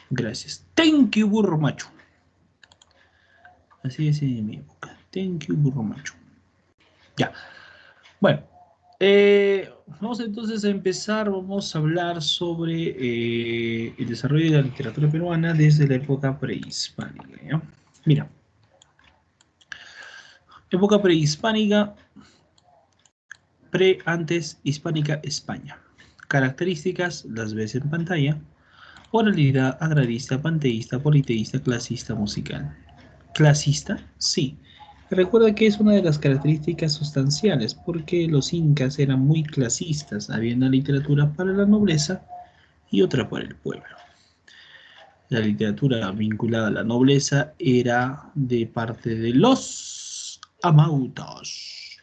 Gracias. Thank you, burro macho. Así es en mi época. Thank you, burro macho. Ya. Bueno. Vamos entonces a empezar. Vamos a hablar sobre el desarrollo de la literatura peruana desde la época prehispánica. ¿Ya? Mira. Época prehispánica, antes hispánica España. Características, las ves en pantalla. Oralidad agrarista, panteísta, politeísta, clasista, musical. ¿Clasista? Sí. Recuerda que es una de las características sustanciales, porque los incas eran muy clasistas. Había una literatura para la nobleza y otra para el pueblo. La literatura vinculada a la nobleza era de parte de los amautos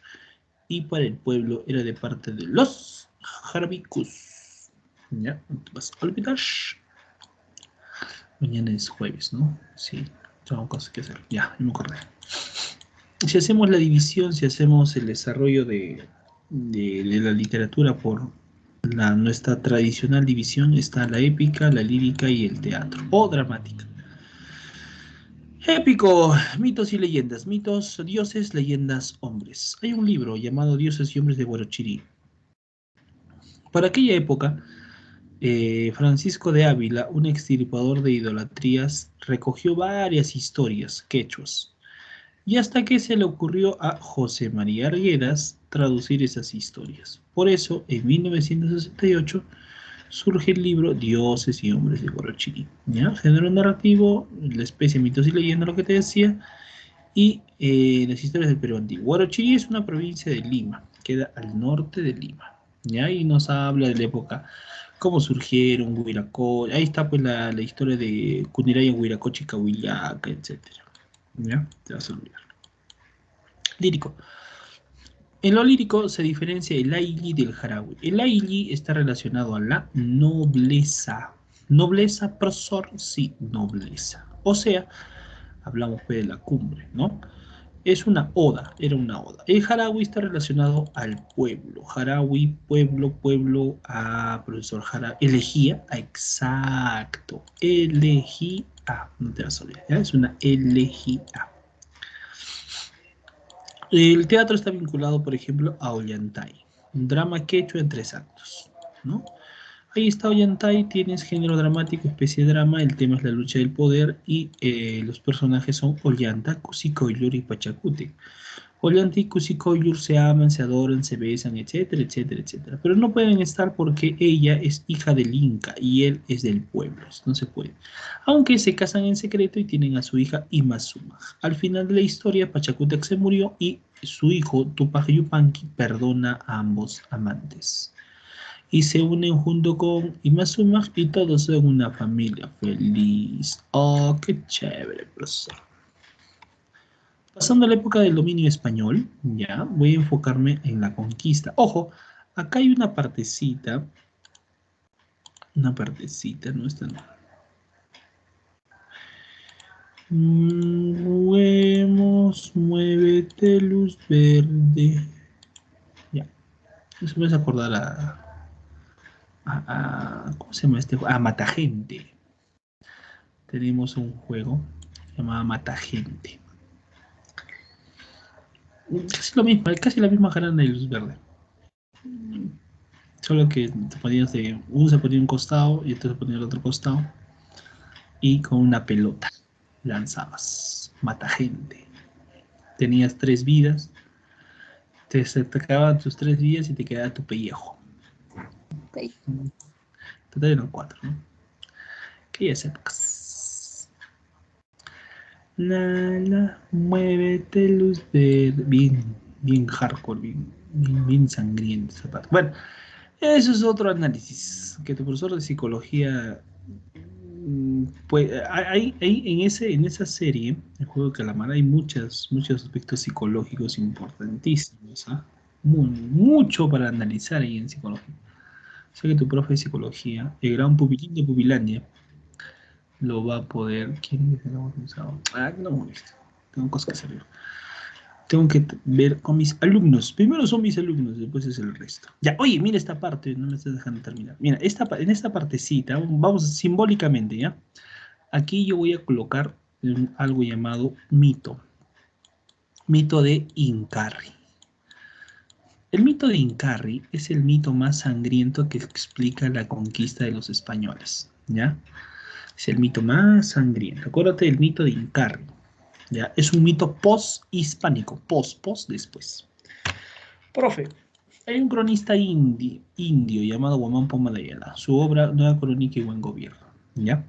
y para el pueblo era de parte de los jarabicus. ¿Ya? No te vas a olvidar. Mañana es jueves, ¿no? Sí, tengo cosas que hacer. Ya, me acordé. Si hacemos la división, si hacemos el desarrollo de la literatura por nuestra tradicional división, está la épica, la lírica y el teatro, o dramática. Épico, mitos y leyendas. Mitos, dioses, leyendas, hombres. Hay un libro llamado Dioses y Hombres de Huarochirí. Para aquella época, Francisco de Ávila, un extirpador de idolatrías, recogió varias historias quechuas, y hasta que se le ocurrió a José María Arguedas traducir esas historias. Por eso, en 1968, surge el libro Dioses y Hombres de Huarochirí. ¿Ya? Género narrativo, la especie mitos y leyendas, lo que te decía, y las historias del Perú antiguo. Huarochirí es una provincia de Lima, queda al norte de Lima. ¿Ya? Y nos habla de la época, cómo surgieron, Huiracocha, ahí está pues la historia de Cuniraya, Huiracocha y Cahuillaca, etc. ¿Ya? Te vas a olvidar. Lírico. En lo lírico se diferencia el ailí del jarawi. El ailí está relacionado a la nobleza. Nobleza, profesor, sí, nobleza. O sea, hablamos pues de la cumbre, ¿no? Es una oda, era una oda. El jarawi está relacionado al pueblo. Jarawi, pueblo, pueblo, profesor Jarawi. Elegía, exacto. Elegía, no te vas a olvidar, ¿ya? Es una elegía. El teatro está vinculado, por ejemplo, a Ollantay, un drama quechua en 3 actos, ¿no? Ahí está Ollantay, tienes género dramático, especie de drama, el tema es la lucha del poder y los personajes son Ollanta, Cusicoylur y Pachacute. Ollanta y Cusicoylur se aman, se adoran, se besan, etcétera, etcétera, etcétera. Pero no pueden estar porque ella es hija del Inca y él es del pueblo, no se puede. Aunque se casan en secreto y tienen a su hija Imazuma. Al final de la historia, Pachacútec se murió y su hijo Tupac Yupanqui perdona a ambos amantes. Y se unen junto con Imazuma y todos son una familia feliz. Oh, qué chévere, profesor. Pasando a la época del dominio español, ya, voy a enfocarme en la conquista. Ojo, acá hay una partecita, no está. Muévete, luz verde. Ya, eso me hace acordar ¿cómo se llama este juego? A Matagente. Tenemos un juego llamado Matagente. Casi lo mismo, casi la misma jarana de luz verde. Solo que te ponías uno se ponía un costado y otro se ponía el otro costado. Y con una pelota lanzabas. Matagente. Tenías 3 vidas. Se acababan tus 3 vidas y te quedaba tu pellejo. Ok. Total eran 4, ¿no? Aquellas épocas. Muévete, luz verde. Bien hardcore, bien sangriento esa parte. Bueno, eso es otro análisis que tu profesor de psicología pues en esa serie, el juego de calamar, hay muchos aspectos psicológicos importantísimos, ¿ah? Mucho para analizar ahí en psicología. Sé que tu profe de psicología, el gran pupilín de Pupilandia, lo va a poder. ¿Quién es el bautizado? No me molesta. Tengo cosas que hacer. Tengo que ver con mis alumnos. Primero son mis alumnos, después es el resto. Ya, oye, mira esta parte, no me estás dejando terminar. Mira, en esta partecita, vamos simbólicamente, ¿ya? Aquí yo voy a colocar algo llamado mito. Mito de Incarri. El mito de Incarri es el mito más sangriento que explica la conquista de los españoles, ¿ya? Es el mito más sangriento. Acuérdate del mito de Incarri, ¿ya? Es un mito post-hispánico, post después. Profe, hay un cronista indio llamado Guamán Poma de Ayala. Su obra, Nueva Crónica y Buen Gobierno, ¿ya?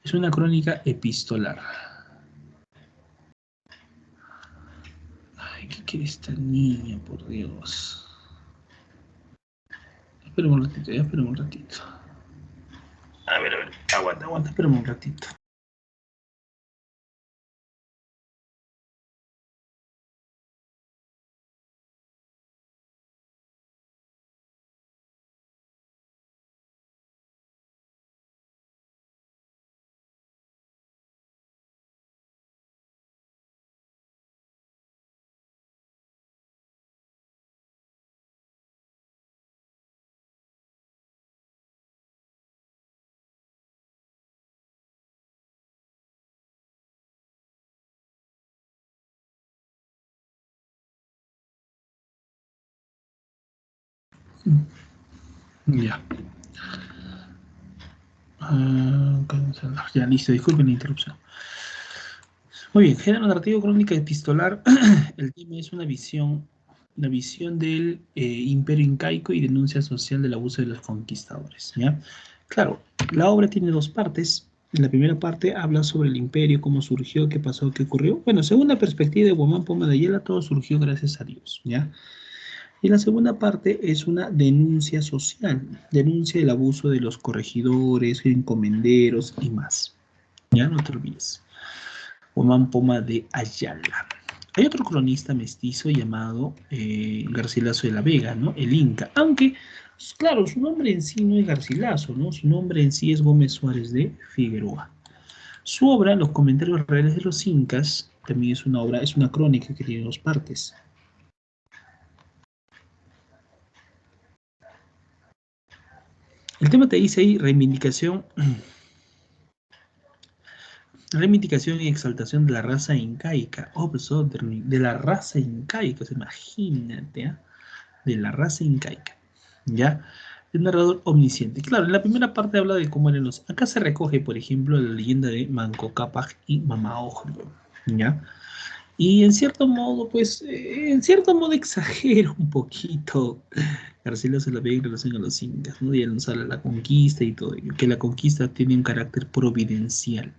Es una crónica epistolar. Ay, ¿qué quiere esta niña, por Dios? Espérame un ratito, ya, espérame un ratito. A ver, aguanta, espérame un ratito. Ya. Ya, listo, disculpen la interrupción. Muy bien, género narrativo crónica epistolar. El tema es una visión del imperio incaico y denuncia social del abuso de los conquistadores, ¿ya? Claro, la obra tiene dos partes. En la primera parte habla sobre el imperio, cómo surgió, qué pasó, qué ocurrió. Bueno, según la perspectiva de Guamán Poma de Ayala, todo surgió gracias a Dios, ¿ya? Y la segunda parte es una denuncia social, denuncia el abuso de los corregidores, encomenderos y más. Ya no te olvides. Guamán Poma de Ayala. Hay otro cronista mestizo llamado Garcilaso de la Vega, ¿no? El Inca. Aunque, claro, su nombre en sí no es Garcilaso, ¿no? Su nombre en sí es Gómez Suárez de Figueroa. Su obra, Los Comentarios Reales de los Incas, también es una obra, es una crónica que tiene dos partes. El tema te dice ahí reivindicación y exaltación de la raza incaica. Oh, profesor, de la raza incaica, imagínate, ¿eh? De la raza incaica. ¿Ya? El narrador omnisciente. Claro, en la primera parte habla de cómo eran los. Acá se recoge, por ejemplo, la leyenda de Manco Cápac y Mamaojlo. ¿Ya? Y en cierto modo, pues, en cierto modo exagera un poquito Garcilaso de la Vega en relación a los incas, ¿no? Y él nos habla de la conquista y todo ello, que la conquista tiene un carácter providencial.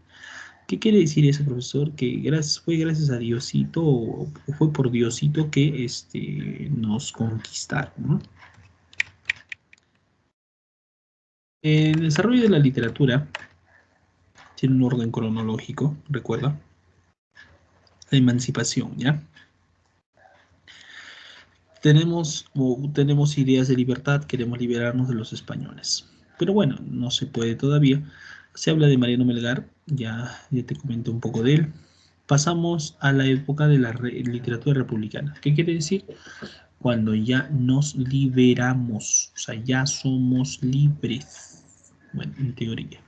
¿Qué quiere decir eso, profesor? Que fue gracias a Diosito, o fue por Diosito que nos conquistaron, ¿no? El desarrollo de la literatura tiene un orden cronológico, recuerda, la emancipación, ¿ya? Tenemos ideas de libertad, queremos liberarnos de los españoles. Pero bueno, no se puede todavía. Se habla de Mariano Melgar, ya te comento un poco de él. Pasamos a la época de la literatura republicana. ¿Qué quiere decir? Cuando ya nos liberamos, o sea, ya somos libres. Bueno, en teoría.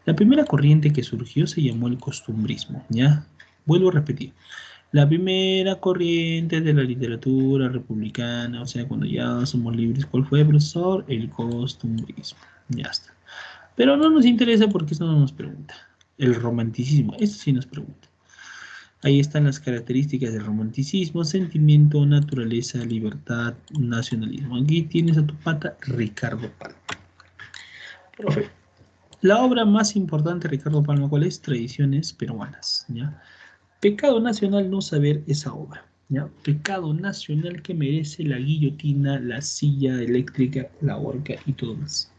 La primera corriente que surgió se llamó el costumbrismo, ¿ya? Vuelvo a repetir. La primera corriente de la literatura republicana, o sea, cuando ya somos libres, ¿cuál fue, profesor? El costumbrismo. Ya está. Pero no nos interesa porque eso no nos pregunta. El romanticismo, eso sí nos pregunta. Ahí están las características del romanticismo: sentimiento, naturaleza, libertad, nacionalismo. Aquí tienes a tu pata Ricardo Palma. Profe, la obra más importante de Ricardo Palma, ¿cuál es? Tradiciones peruanas, ¿ya? Pecado nacional no saber esa obra, ¿ya? Pecado nacional que merece la guillotina, la silla eléctrica, la horca y todo más.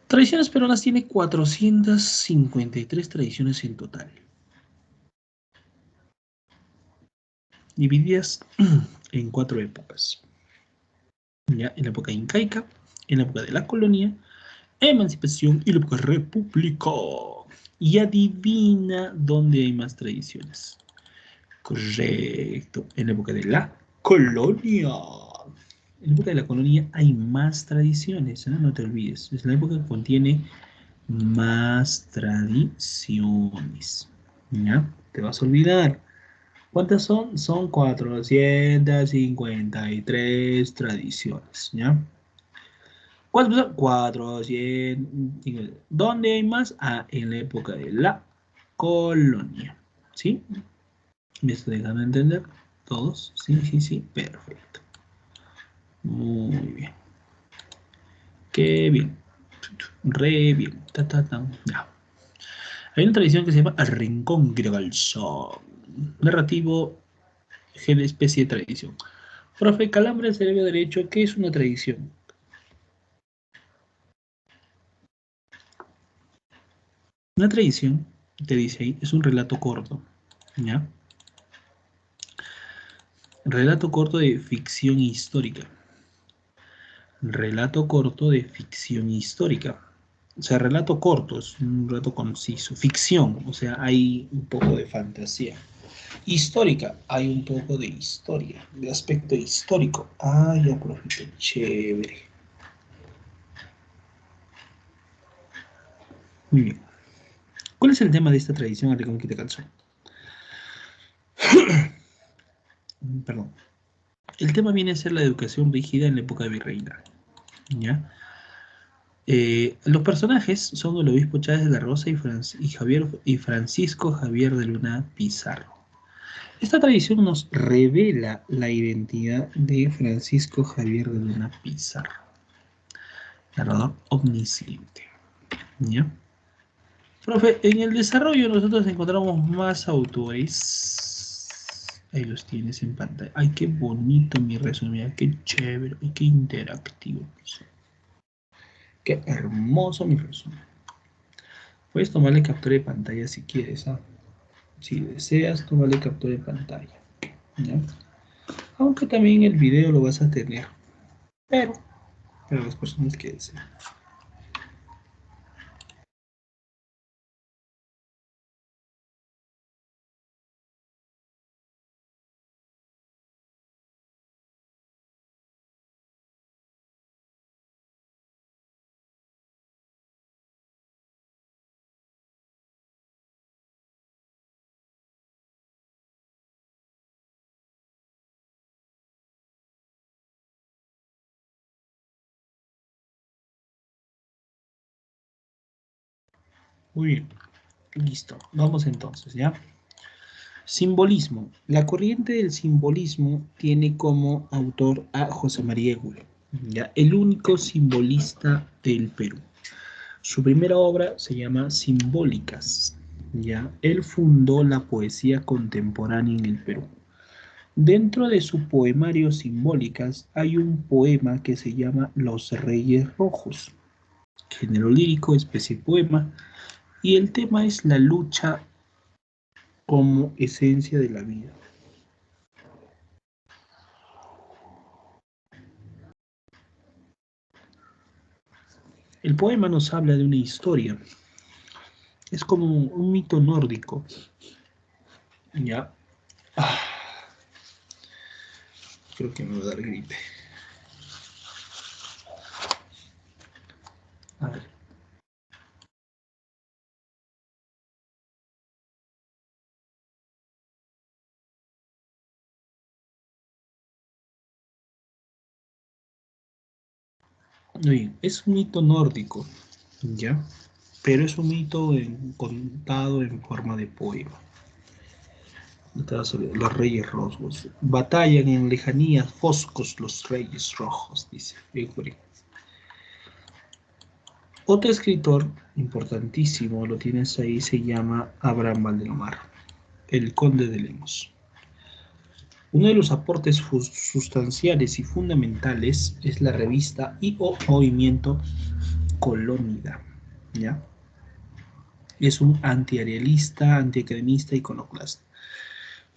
Tradiciones peruanas tiene 453 tradiciones en total, divididas en 4 épocas, ¿ya? En la época incaica, en la época de la colonia, emancipación y la época república. Y adivina dónde hay más tradiciones. Correcto, en la época de la colonia. En la época de la colonia hay más tradiciones, ¿eh? No te olvides. Es la época que contiene más tradiciones. ¿Ya? Te vas a olvidar. ¿Cuántas son? Son 453 tradiciones. ¿Ya? ¿Cuántas son? 400. ¿Dónde hay más? Ah, en la época de la colonia. ¿Sí? ¿Me estoy dejando entender? ¿Todos? Sí, sí, sí. Perfecto. Muy bien. Qué bien. Re bien. Ta, ta, ta. Ya. Hay una tradición que se llama El Rincón Gralsón. Narrativo, especie de tradición. Profe Calambre, cerebro derecho, ¿qué es una tradición? Una tradición, te dice ahí, es un relato corto. ¿Ya? Relato corto de ficción histórica. Relato corto de ficción histórica. O sea, relato corto, es un relato conciso. Ficción, o sea, hay un poco de fantasía. Histórica, hay un poco de historia, de aspecto histórico. Ay, ya, profesor, chévere. Muy bien. ¿Cuál es el tema de esta tradición Reconquista Calzón? Perdón. El tema viene a ser la educación rígida en la época de virreinato. ¿Ya? Los personajes son el obispo Chávez de la Rosa y Francisco Javier de Luna Pizarro. Esta tradición nos revela la identidad de Francisco Javier de Luna Pizarro, narrador omnisciente. ¿Ya? Profe, en el desarrollo nosotros encontramos más autores. Ahí los tienes en pantalla. Ay, qué bonito mi resumen, qué chévere, y qué interactivo. Qué hermoso mi resumen. Puedes tomarle captura de pantalla si quieres, ¿ah? Si deseas, tomarle captura de pantalla. ¿Ya? Aunque también el video lo vas a tener, pero para las personas que desean. Muy bien, listo. Vamos entonces, ¿ya? Simbolismo. La corriente del simbolismo tiene como autor a José María Egulo, ¿ya? El único simbolista del Perú. Su primera obra se llama Simbólicas, ¿ya? Él fundó la poesía contemporánea en el Perú. Dentro de su poemario Simbólicas hay un poema que se llama Los Reyes Rojos, género lírico, especie de poema, y el tema es la lucha como esencia de la vida. El poema nos habla de una historia, es como un mito nórdico, ¿ya? Ah, creo que me va a dar gripe. A ver. Muy bien, es un mito nórdico, ¿ya? Pero es un mito contado en forma de poema. Los reyes rojos. Batallan en lejanías foscos los reyes rojos, dice. Otro escritor importantísimo, lo tienes ahí, se llama Abraham Valdemar, el conde de Lemos. Uno de los aportes sustanciales y fundamentales es la revista y o movimiento Colónida, ¿ya? Es un antiarealista, antiacademista, iconoclasta.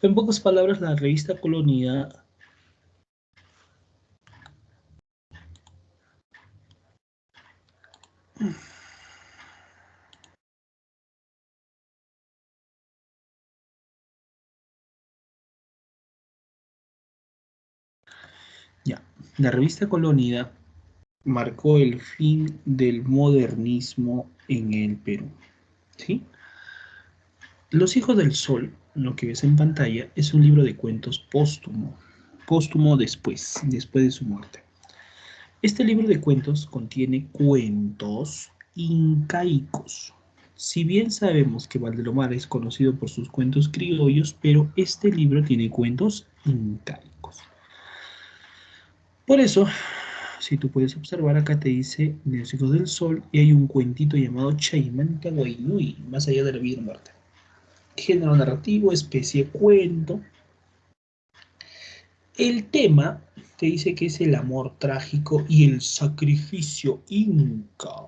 En pocas palabras, la revista Colónida, ya, la revista Colónida marcó el fin del modernismo en el Perú. ¿Sí? Los Hijos del Sol, lo que ves en pantalla, es un libro de cuentos póstumo. Póstumo después de su muerte. Este libro de cuentos contiene cuentos incaicos. Si bien sabemos que Valdelomar es conocido por sus cuentos criollos, pero este libro tiene cuentos incaicos. Por eso, si tú puedes observar, acá te dice Los Hijos del Sol y hay un cuentito llamado Chaimanta Guainui, más allá de la vida y la muerte. Género narrativo, especie cuento. El tema te dice que es el amor trágico y el sacrificio inca.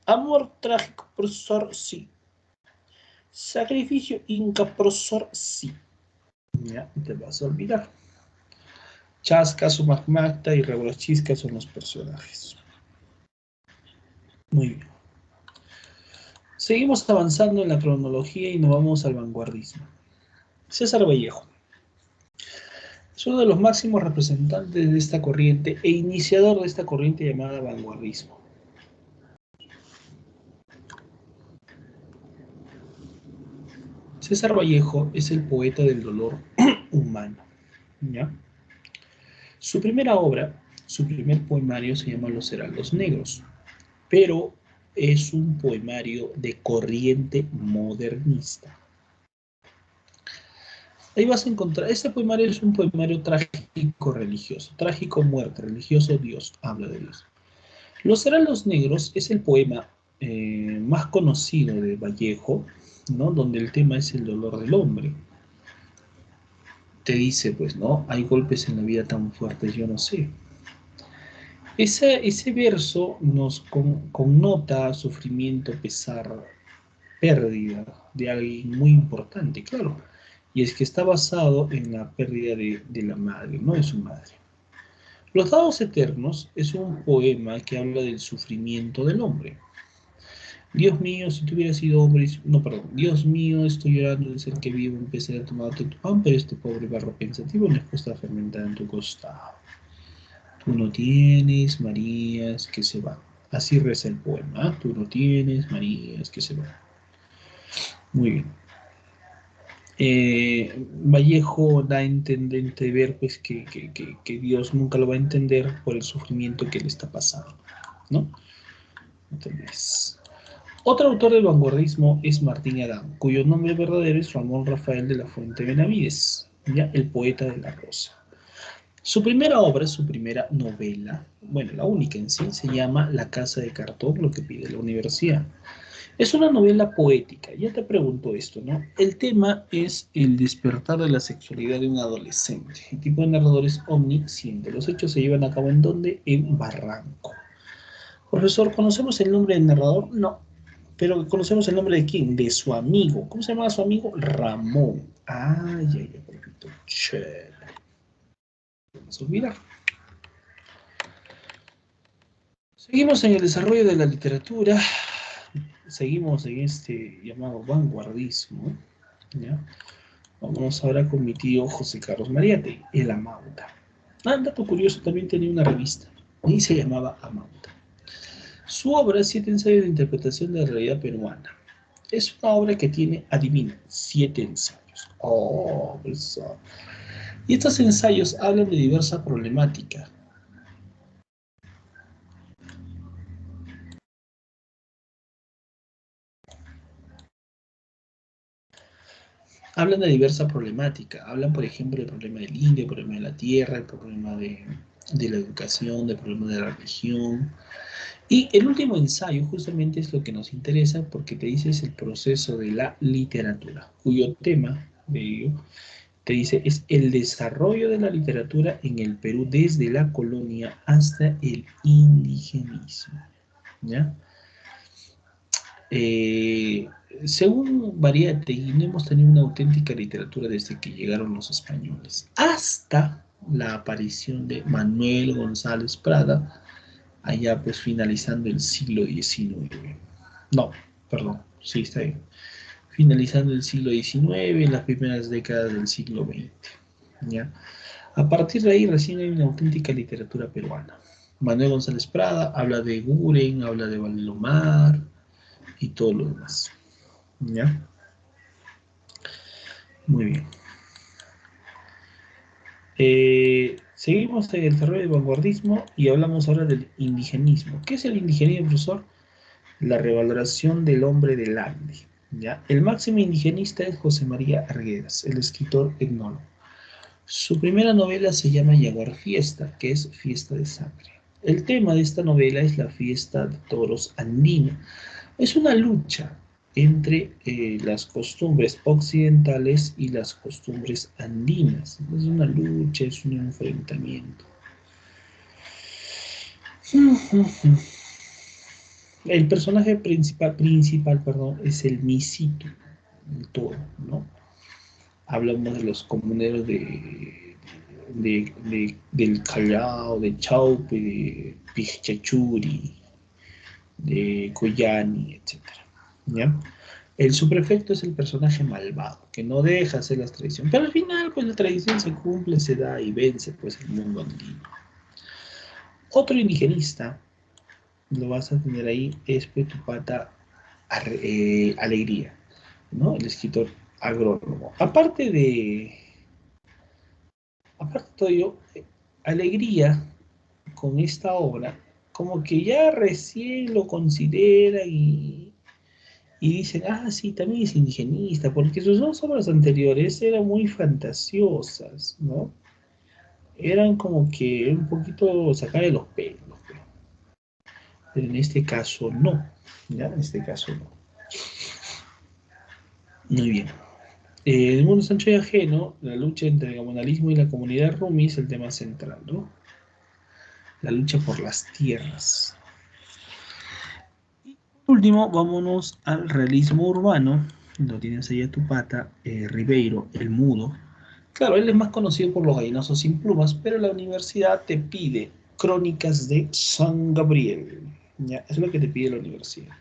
Amor trágico, profesor, sí. Sacrificio inca, profesor, sí. Ya, te vas a olvidar. Chasca, Sumacmacta y Revolachisca son los personajes. Muy bien. Seguimos avanzando en la cronología y nos vamos al vanguardismo. César Vallejo es uno de los máximos representantes de esta corriente e iniciador de esta corriente llamada vanguardismo. César Vallejo es el poeta del dolor humano. ¿Ya? Su primera obra, su primer poemario se llama Los Heraldos Negros, pero es un poemario de corriente modernista. Ahí vas a encontrar, este poemario es un poemario trágico religioso, trágico muerte, religioso Dios, habla de Dios. Los Heraldos Negros es el poema más conocido de Vallejo, ¿no? Donde el tema es el dolor del hombre. Te dice, pues, ¿no? Hay golpes en la vida tan fuertes, yo no sé. Ese verso nos connota sufrimiento, pesar, pérdida de alguien muy importante, claro. Y es que está basado en la pérdida de la madre, no de su madre. Los Dados Eternos es un poema que habla del sufrimiento del hombre. Dios mío, si tú hubieras sido hombre, no, perdón, Dios mío, estoy llorando de ser que vivo, empecé a tomarte tu pan, pero este pobre barro pensativo no está fermentada en tu costado. Tú no tienes Marías que se van. Así reza el poema. ¿Eh? Tú no tienes Marías que se van. Muy bien. Vallejo da a ver pues, que Dios nunca lo va a entender por el sufrimiento que le está pasando. ¿No? Entonces, otro autor del vanguardismo es Martín Adán, cuyo nombre verdadero es Ramón Rafael de la Fuente Benavides, ¿ya? El poeta de la rosa. Su primera obra, su primera novela, bueno, la única en sí, se llama La casa de cartón, lo que pide la universidad. Es una novela poética, ya te pregunto esto, ¿no? El tema es el despertar de la sexualidad de un adolescente. El tipo de narrador es omnisciente. Los hechos se llevan a cabo ¿en dónde? En Barranco. Profesor, ¿conocemos el nombre del narrador? No. Pero ¿conocemos el nombre de quién? De su amigo. ¿Cómo se llama su amigo? Ramón. Ay, ay, ay, papito. Chévere. Vamos a olvidar. Seguimos en el desarrollo de la literatura. Seguimos en este llamado vanguardismo. ¿Ya? Vamos ahora con mi tío José Carlos Mariate, el Amauta. Un dato curioso, también tenía una revista y se llamaba Amauta. Su obra es 7 ensayos de interpretación de la realidad peruana. Es una obra que tiene, adivina, 7 ensayos. Oh, eso. Y estos ensayos hablan de diversa problemática. Hablan de diversa problemática. Hablan, por ejemplo, del problema del indio, el problema de la tierra, el problema de la educación, del problema de la religión. Y el último ensayo justamente es lo que nos interesa porque te dice es el proceso de la literatura, cuyo tema de ello te dice es el desarrollo de la literatura en el Perú desde la colonia hasta el indigenismo. ¿Ya? Eh, Según Variety, no hemos tenido una auténtica literatura desde que llegaron los españoles, hasta la aparición de Manuel González Prada, allá pues finalizando el siglo XIX. No, perdón, sí, está bien. Finalizando el siglo XIX, en las primeras décadas del siglo XX. ¿Ya? A partir de ahí recién hay una auténtica literatura peruana. Manuel González Prada habla de Guren, habla de Valdelomar y todo lo demás. ¿Ya? Muy bien. Seguimos en el desarrollo del vanguardismo y hablamos ahora del indigenismo. ¿Qué es el indigenismo, profesor? La revaloración del hombre del Ande. ¿Ya? El máximo indigenista es José María Arguedas, el escritor etnólogo. Su primera novela se llama Yaguar Fiesta, que es fiesta de sangre. El tema de esta novela es la fiesta de toros andina. Es una lucha entre las costumbres occidentales y las costumbres andinas. Es una lucha, es un enfrentamiento. El personaje principal, perdón, es el misito, el toro, ¿no? Hablamos de los comuneros del Callao, de Chaupe, de Pichachuri, de Coyani, etcétera. ¿Ya? El subprefecto es el personaje malvado, que no deja hacer las tradiciones. Pero al final, pues la tradición se cumple, se da y vence pues el mundo andino. Otro indigenista, lo vas a tener ahí, es Petupata Alegría, ¿no? El escritor agrónomo. Aparte de todo ello, Alegría con esta obra, como que ya recién lo considera y dicen, ah, sí, también es indigenista, porque sus dos obras anteriores eran muy fantasiosas, ¿no? Eran como que un poquito sacar de los pelos, pero en este caso no, ¿ya? En este caso no. Muy bien. El mundo es ancho y ajeno, la lucha entre el comunalismo y la comunidad rumi es el tema central, ¿no? La lucha por las tierras. Por último, vámonos al realismo urbano. Lo tienes ahí a tu pata, Ribeiro, el mudo. Claro, él es más conocido por los gallinosos sin plumas, pero la universidad te pide Crónicas de San Gabriel. Ya, es lo que te pide la universidad.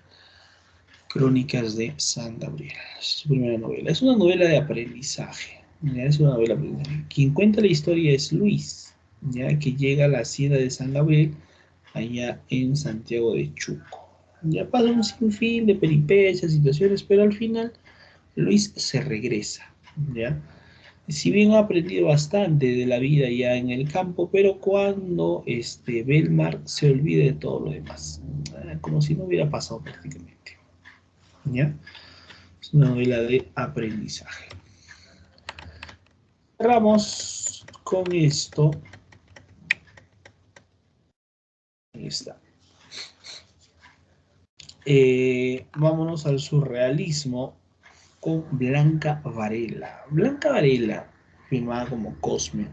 Crónicas de San Gabriel. Es su primera novela. Es una novela de aprendizaje. Ya, es una novela de aprendizaje. Quien cuenta la historia es Luis, ya que llega a la hacienda de San Gabriel, allá en Santiago de Chuco. Ya pasa un sinfín de peripecias, situaciones, pero al final Luis se regresa. ¿Ya? Si bien ha aprendido bastante de la vida ya en el campo, pero cuando ve el mar se olvida de todo lo demás, como si no hubiera pasado prácticamente. ¿Ya? Es una novela de aprendizaje. Cerramos con esto. Ahí está. Vámonos al surrealismo con Blanca Varela. Blanca Varela, firmada como Cosme,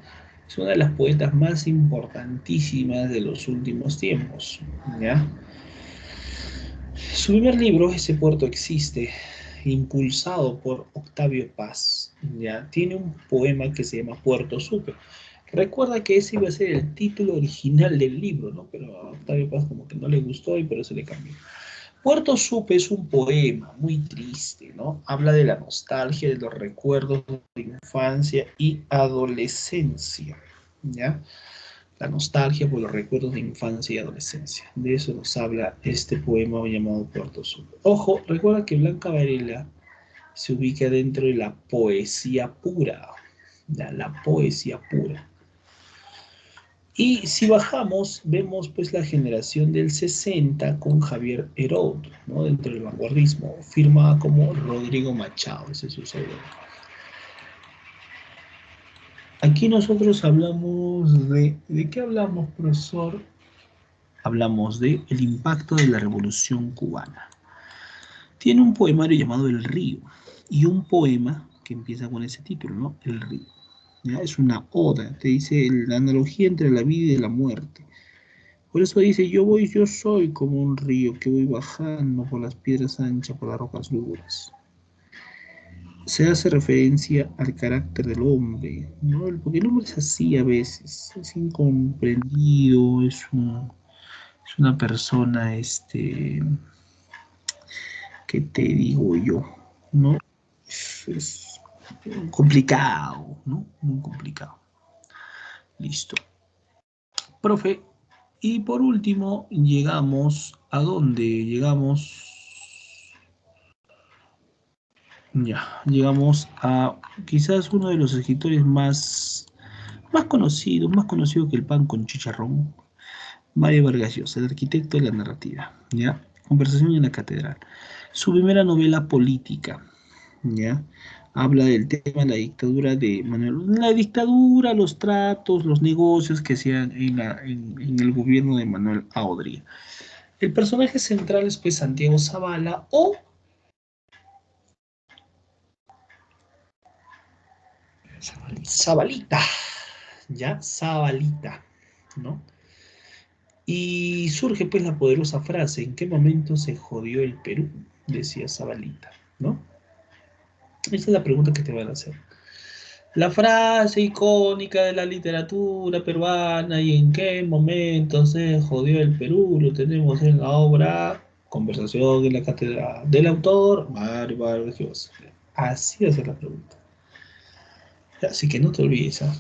es una de las poetas más importantísimas de los últimos tiempos. ¿Ya? Su primer libro, Ese puerto existe, impulsado por Octavio Paz, ¿ya? Tiene un poema que se llama Puerto Supe. Recuerda que ese iba a ser el título original del libro, ¿no? Pero a Octavio Paz como que no le gustó y por eso le cambió. Puerto Supe es un poema muy triste, ¿no? Habla de la nostalgia, de los recuerdos de infancia y adolescencia, ¿ya? La nostalgia por los recuerdos de infancia y adolescencia. De eso nos habla este poema llamado Puerto Supe. Ojo, recuerda que Blanca Varela se ubica dentro de la poesía pura, ¿ya? La poesía pura. Y si bajamos, vemos pues la generación del 60 con Javier Herod, ¿no? Dentro del vanguardismo, firmada como Rodrigo Machado, ese es su seudónimo. Aquí nosotros hablamos ¿de qué hablamos, profesor? Hablamos de el impacto de la Revolución Cubana. Tiene un poemario llamado El Río y un poema que empieza con ese título, ¿no? El Río. ¿Ya? Es una oda, te dice la analogía entre la vida y la muerte. Por eso dice, yo soy como un río que voy bajando por las piedras anchas, por las rocas duras. Se hace referencia al carácter del hombre, ¿no? Porque el hombre es así a veces, es incomprendido, es una persona, ¿qué te digo yo? ¿No? Es complicado, ¿no? Muy complicado. Listo. Profe, Y por último, llegamos a dónde llegamos. Ya, llegamos a quizás uno de los escritores más conocido que el pan con chicharrón, Mario Vargas Llosa, el arquitecto de la narrativa, ¿ya? Conversación en la catedral. Su primera novela política, ¿ya? Habla del tema de la dictadura de Manuel, la dictadura, los tratos, los negocios que hacían en el gobierno de Manuel Aodría. El personaje central es pues Santiago Zavala o Zabalita, ¿ya? Zabalita, ¿no? Y surge pues la poderosa frase, ¿en qué momento se jodió el Perú? Decía Zabalita, ¿no? Esta es la pregunta que te van a hacer. La frase icónica de la literatura peruana y en qué momento se jodió el Perú lo tenemos en la obra Conversación en la Catedral del autor Mario Vargas Llosa. Así es la pregunta. Así que no te olvides, ¿eh?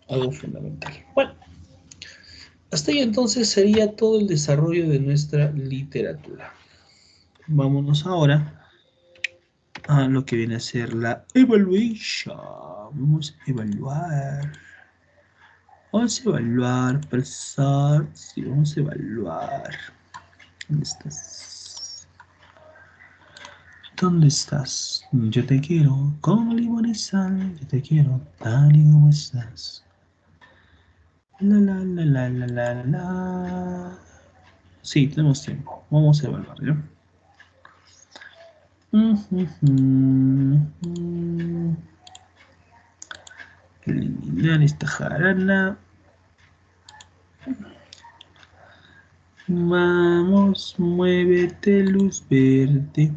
Algo fundamental. Bueno, hasta ahí entonces sería todo el desarrollo de nuestra literatura. Vámonos ahora a lo que viene a ser la evaluation. Vamos a evaluar. Vamos a evaluar, pensar. Sí, vamos a evaluar. ¿Dónde estás? ¿Dónde estás? Yo te quiero con limón y sal. Yo te quiero tal y como estás. La la la la la la la. Sí, tenemos tiempo. Vamos a evaluar, ¿ya? Eliminar esta jarana. Vamos, muévete, luz verde.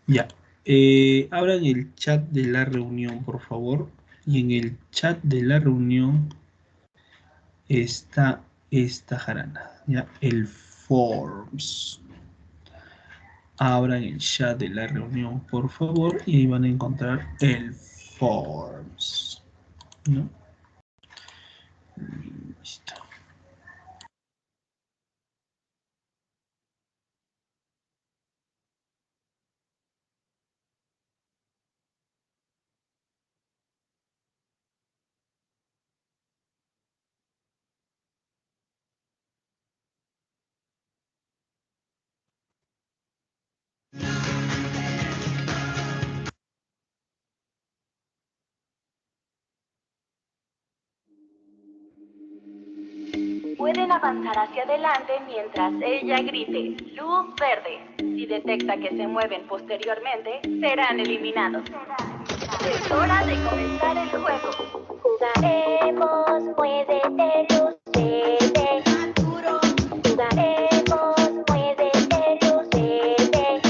Ya. Abran el chat de la reunión, por favor. Y en el chat de la reunión está esta jarana. Ya. El Forms. Abran el chat de la reunión, por favor. Y ahí van a encontrar el Forms. ¿No? Listo. Pueden avanzar hacia adelante mientras ella grite luz verde. Si detecta que se mueven posteriormente, serán eliminados. Es hora de comenzar el juego. Jugaremos, muévete, luz verde. Jugaremos, muévete, luz verde.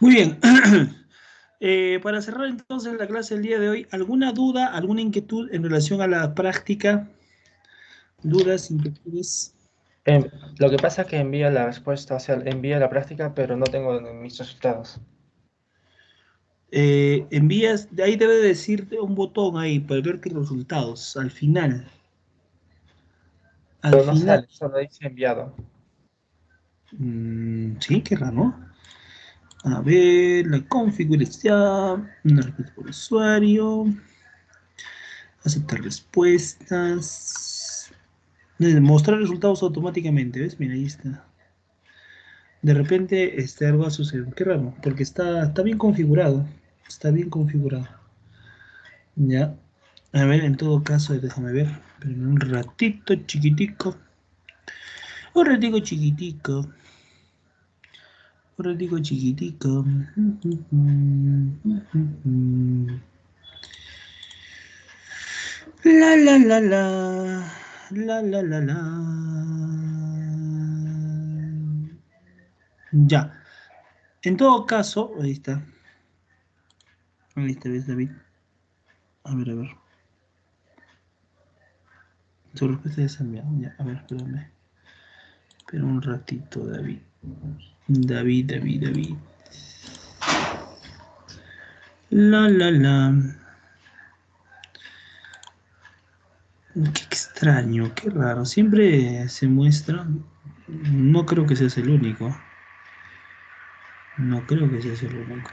Muy bien. Para cerrar entonces la clase del día de hoy, ¿alguna duda, alguna inquietud en relación a la práctica? ¿Dudas, inquietudes? Lo que pasa es que envía la respuesta, o sea, envía la práctica, pero no tengo mis resultados. Envías, de ahí debe decirte un botón ahí para ver qué resultados, al final. Al Pero no final. sale, solo dice enviado. Sí, qué raro, ¿no? A ver, la configuración, una respuesta por usuario, aceptar respuestas, mostrar resultados automáticamente, ¿ves? Mira, ahí está. De repente algo va a suceder. Qué raro, porque está bien configurado. Está bien configurado. Ya. A ver, en todo caso, déjame ver. Pero en un ratito chiquitico. Un ratito chiquitico. Un ratito chiquitico. La la la la. La la la la. Ya. En todo caso, ahí está. Ahí está, ¿ves, David? A ver, a ver. Su respuesta ya está enviada. Ya, a ver, espérame. Espera un ratito, David. David. La, la, la. Qué extraño, qué raro. Siempre se muestra. No creo que seas el único. No creo que seas el único.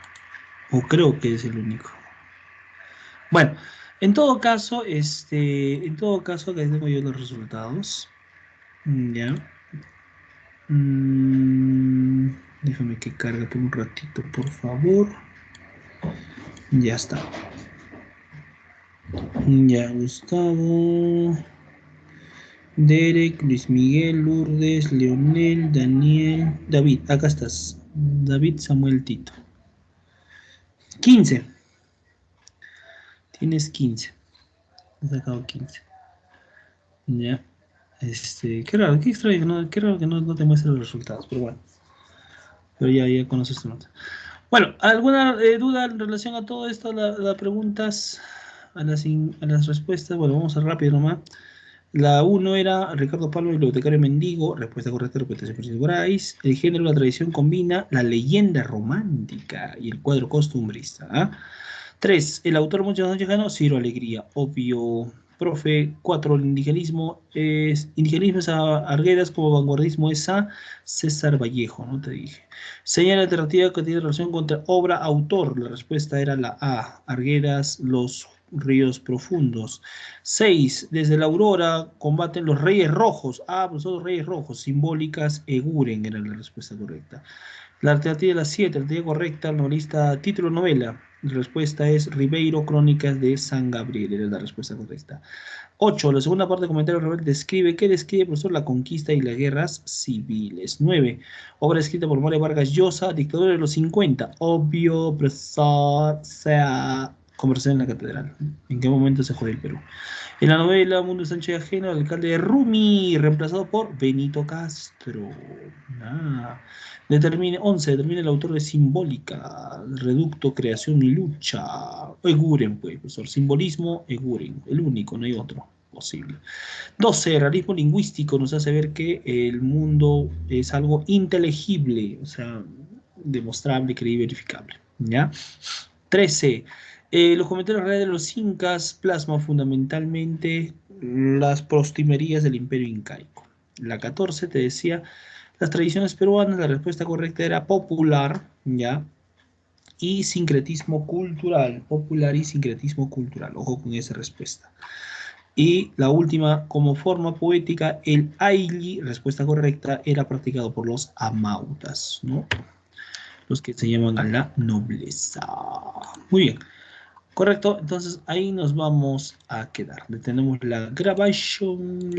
O creo que es el único. Bueno, en todo caso, acá tengo yo los resultados. Ya. Déjame que cargue por un ratito, por favor. Ya está. Ya, Gustavo, Derek, Luis Miguel, Lourdes, Leonel, Daniel, David, acá estás. David Samuel Tito. 15. Tienes 15. Has sacado 15. Ya. Qué raro, qué extraño, qué raro que no te muestre los resultados, pero bueno. Pero ya conoces tu nota. Bueno, ¿alguna duda en relación a todo esto? Las preguntas, a las respuestas. Bueno, vamos a rápido nomás. La 1 era Ricardo Palma, bibliotecario mendigo. Respuesta correcta, reputación Francisco Bryce. El género de la tradición combina la leyenda romántica y el cuadro costumbrista. ¿Ah? 3. El autor muchos años lejano, Ciro Alegría. Obvio. Profe. 4. El indigenismo es a Arguedas, como vanguardismo es a César Vallejo, no te dije. Señal alternativa que tiene relación con obra autor. La respuesta era la A. Arguedas, los ríos profundos. 6. Desde la aurora combaten los reyes rojos. Ah, pues son los reyes rojos. Simbólicas, Eguren era la respuesta correcta. La alternativa es la 7, la alternativa correcta, el novelista, título novela. La respuesta es Ribeiro, Crónicas de San Gabriel, era la respuesta correcta. 8. La segunda parte del comentario rebelde describe, ¿qué describe, profesor? La conquista y las guerras civiles. 9. Obra escrita por Mario Vargas Llosa, dictadura de los 50. Obvio, profesor, sea conversación en la catedral. ¿En qué momento se jodió el Perú? En la novela Mundo Sánchez Ajeno, el alcalde de Rumi, reemplazado por Benito Castro. 11. Determina el autor de Simbólica, Reducto, Creación y Lucha. Eguren, pues, profesor. Simbolismo, Eguren. El único, no hay otro posible. 12. Realismo lingüístico nos hace ver que el mundo es algo inteligible, o sea, demostrable, creíble, verificable. ¿Ya? 13. Los comentarios reales de los incas plasman fundamentalmente las postrimerías del imperio incaico. La 14 te decía, las tradiciones peruanas, la respuesta correcta era popular, ¿ya? Y sincretismo cultural, popular y sincretismo cultural, ojo con esa respuesta. Y la última, como forma poética, el aili, respuesta correcta, era practicado por los amautas, ¿no? Los que se llaman a la nobleza. Muy bien. Correcto, entonces ahí nos vamos a quedar. Detenemos la grabación.